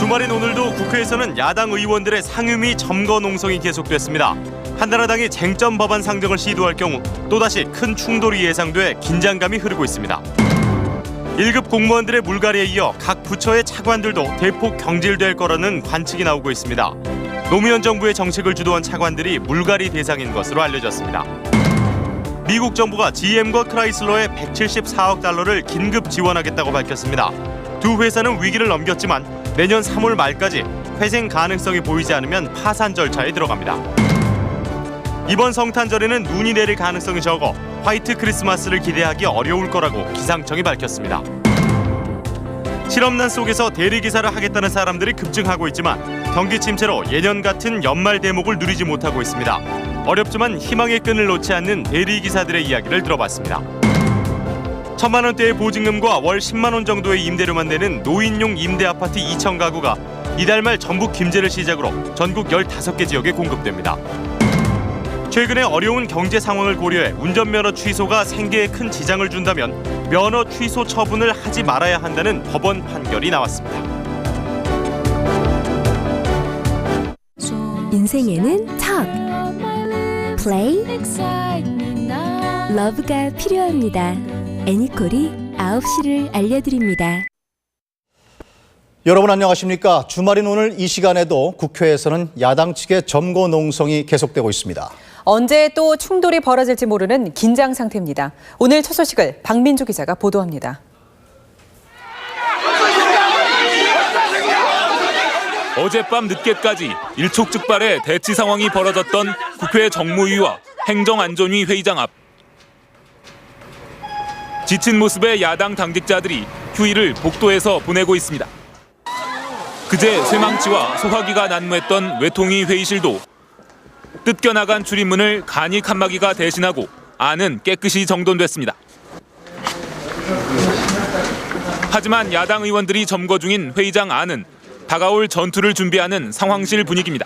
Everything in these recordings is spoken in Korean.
주말인 오늘도 국회에서는 야당 의원들의 상임위 점거 농성이 계속됐습니다. 한나라당이 쟁점 법안 상정을 시도할 경우 또다시 큰 충돌이 예상돼 긴장감이 흐르고 있습니다. 1급 공무원들의 물갈이에 이어 각 부처의 차관들도 대폭 경질될 거라는 관측이 나오고 있습니다. 노무현 정부의 정책을 주도한 차관들이 물갈이 대상인 것으로 알려졌습니다. 미국 정부가 GM과 크라이슬러에 174억 달러를 긴급 지원하겠다고 밝혔습니다. 두 회사는 위기를 넘겼지만 내년 3월 말까지 회생 가능성이 보이지 않으면 파산 절차에 들어갑니다. 이번 성탄절에는 눈이 내릴 가능성이 적어 화이트 크리스마스를 기대하기 어려울 거라고 기상청이 밝혔습니다. 실업난 속에서 대리기사를 하겠다는 사람들이 급증하고 있지만 경기 침체로 예년 같은 연말 대목을 누리지 못하고 있습니다. 어렵지만 희망의 끈을 놓지 않는 대리기사들의 이야기를 들어봤습니다. 1,000만 원대의 보증금과 월 10만 원 정도의 임대료만 내는 노인용 임대아파트 2,000가구가 이달 말 전북 김제를 시작으로 전국 15개 지역에 공급됩니다. 최근에 어려운 경제 상황을 고려해 운전면허 취소가 생계에 큰 지장을 준다면 면허 취소 처분을 하지 말아야 한다는 법원 판결이 나왔습니다. 인생에는 턱, 플레이, 러브가 필요합니다. 애니콜이 9시를 알려드립니다. 여러분 안녕하십니까? 주말인 오늘 이 시간에도 국회에서는 야당 측의 점거 농성이 계속되고 있습니다. 언제 또 충돌이 벌어질지 모르는 긴장 상태입니다. 오늘 첫 소식을 박민주 기자가 보도합니다. 어젯밤 늦게까지 일촉즉발의 대치 상황이 벌어졌던 국회 정무위와 행정안전위 회의장 앞. 지친 모습의 야당 당직자들이 휴일을 복도에서 보내고 있습니다. 그제 쇠망치와 소화기가 난무했던 외통위 회의실도 뜯겨나간 출입문을 간이 칸막이가 대신하고 안은 깨끗이 정돈됐습니다. 하지만 야당 의원들이 점거 중인 회의장 안은 다가올 전투를 준비하는 상황실 분위기입니다.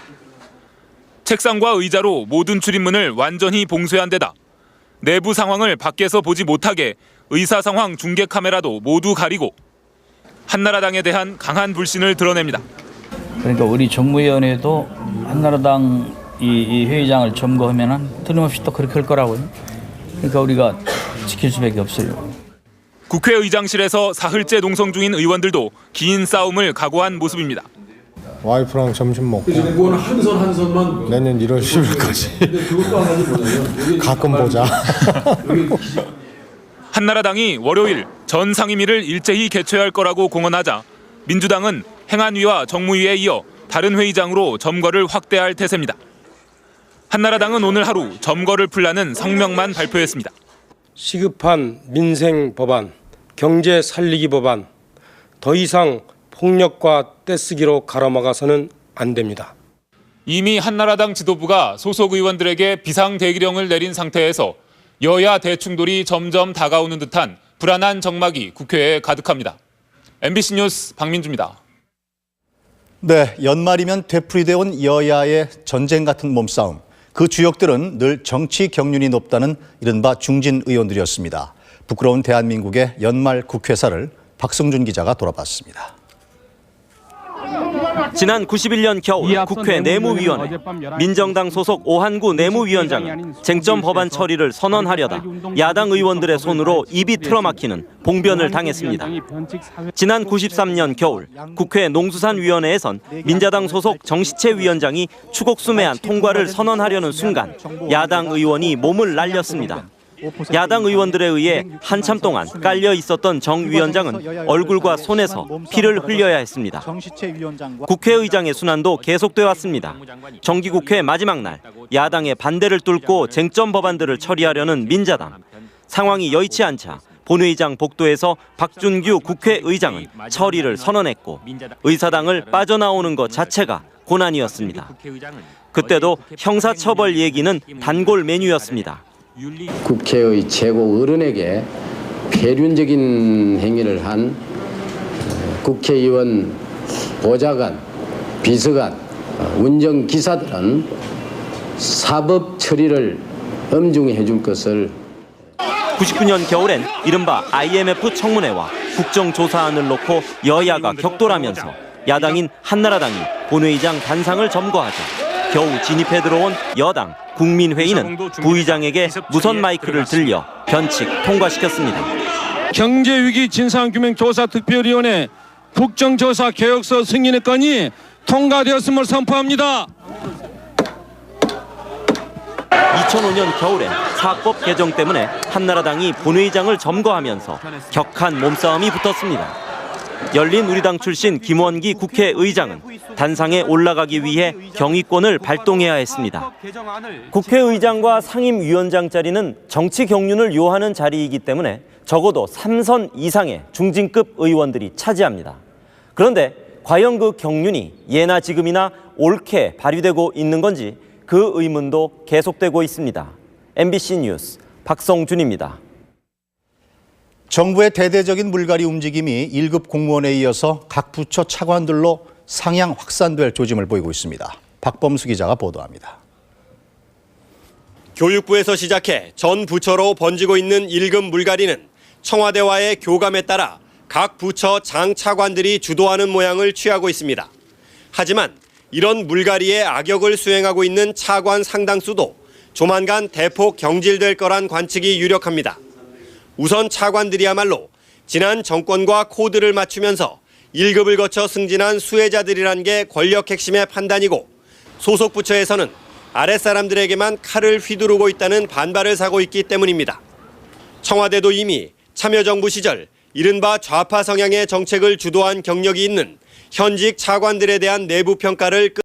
책상과 의자로 모든 출입문을 완전히 봉쇄한 데다 내부 상황을 밖에서 보지 못하게 의사 상황 중계 카메라도 모두 가리고 한나라당에 대한 강한 불신을 드러냅니다. 그러니까 우리 정무위원회도 한나라당 이 회의장을 점거하면 틀림없이 또 그렇게 할 거라고요. 그러니까 우리가 지킬 수밖에 없어요. 국회의장실에서 사흘째 농성 중인 의원들도 긴 싸움을 각오한 모습입니다. 와이프랑 점심 먹고 그건 한 선만 내년 1월 10일까지 그것도 안 하지 보세요. 가끔 보자. 한나라당이 월요일 전 상임위를 일제히 개최할 거라고 공언하자 민주당은 행안위와 정무위에 이어 다른 회의장으로 점거를 확대할 태세입니다. 한나라당은 오늘 하루 점거를 풀라는 성명만 발표했습니다. 시급한 민생 법안, 경제 살리기 법안, 더 이상 폭력과 떼쓰기로 가로막아서는 안 됩니다. 이미 한나라당 지도부가 소속 의원들에게 비상대기령을 내린 상태에서 여야 대충돌이 점점 다가오는 듯한 불안한 정막이 국회에 가득합니다. MBC 뉴스 박민주입니다. 네, 연말이면 되풀이되어 온 여야의 전쟁 같은 몸싸움. 그 주역들은 늘 정치 경륜이 높다는 이른바 중진 의원들이었습니다. 부끄러운 대한민국의 연말 국회사를 박성준 기자가 돌아봤습니다. 지난 91년 겨울 국회 내무위원회 민정당 소속 오한구 내무위원장은 쟁점 법안 처리를 선언하려다 야당 의원들의 손으로 입이 틀어막히는 봉변을 당했습니다. 지난 93년 겨울 국회 농수산위원회에선 민자당 소속 정시채 위원장이 추곡수매안 통과를 선언하려는 순간 야당 의원이 몸을 날렸습니다. 야당 의원들에 의해 한참 동안 깔려 있었던 정 위원장은 얼굴과 손에서 피를 흘려야 했습니다. 국회의장의 순환도 계속돼 왔습니다. 정기국회 마지막 날 야당의 반대를 뚫고 쟁점 법안들을 처리하려는 민자당. 상황이 여의치 않자 본회의장 복도에서 박준규 국회의장은 처리를 선언했고 의사당을 빠져나오는 것 자체가 고난이었습니다. 그때도 형사처벌 얘기는 단골 메뉴였습니다. 국회의 최고 어른에게 폐륜적인 행위를 한 국회의원, 보좌관, 비서관, 운전기사들은 사법 처리를 엄중히 해줄 것을 99년 겨울엔 이른바 IMF 청문회와 국정조사안을 놓고 여야가 격돌하면서 야당인 한나라당이 본회의장 단상을 점거하자 겨우 진입해 들어온 여당 국민회의는 부의장에게 무선 마이크를 들려 변칙 통과시켰습니다. 경제위기 진상규명조사특별위원회 국정조사 개혁서 승인의 건이 통과되었음을 선포합니다. 2005년 겨울엔 사법 개정 때문에 한나라당이 본회의장을 점거하면서 격한 몸싸움이 붙었습니다. 열린우리당 출신 김원기 국회의장은 단상에 올라가기 위해 경위권을 발동해야 했습니다. 국회의장과 상임위원장 자리는 정치 경륜을 요하는 자리이기 때문에 적어도 3선 이상의 중진급 의원들이 차지합니다. 그런데 과연 그 경륜이 예나 지금이나 옳게 발휘되고 있는 건지 그 의문도 계속되고 있습니다. MBC 뉴스 박성준입니다. 정부의 대대적인 물갈이 움직임이 1급 공무원에 이어서 각 부처 차관들로 상향 확산될 조짐을 보이고 있습니다. 박범수 기자가 보도합니다. 교육부에서 시작해 전 부처로 번지고 있는 1급 물갈이는 청와대와의 교감에 따라 각 부처 장 차관들이 주도하는 모양을 취하고 있습니다. 하지만 이런 물갈이에 악역을 수행하고 있는 차관 상당수도 조만간 대폭 경질될 거란 관측이 유력합니다. 우선 차관들이야말로 지난 정권과 코드를 맞추면서 1급을 거쳐 승진한 수혜자들이란 게 권력 핵심의 판단이고 소속 부처에서는 아랫사람들에게만 칼을 휘두르고 있다는 반발을 사고 있기 때문입니다. 청와대도 이미 참여정부 시절 이른바 좌파 성향의 정책을 주도한 경력이 있는 현직 차관들에 대한 내부 평가를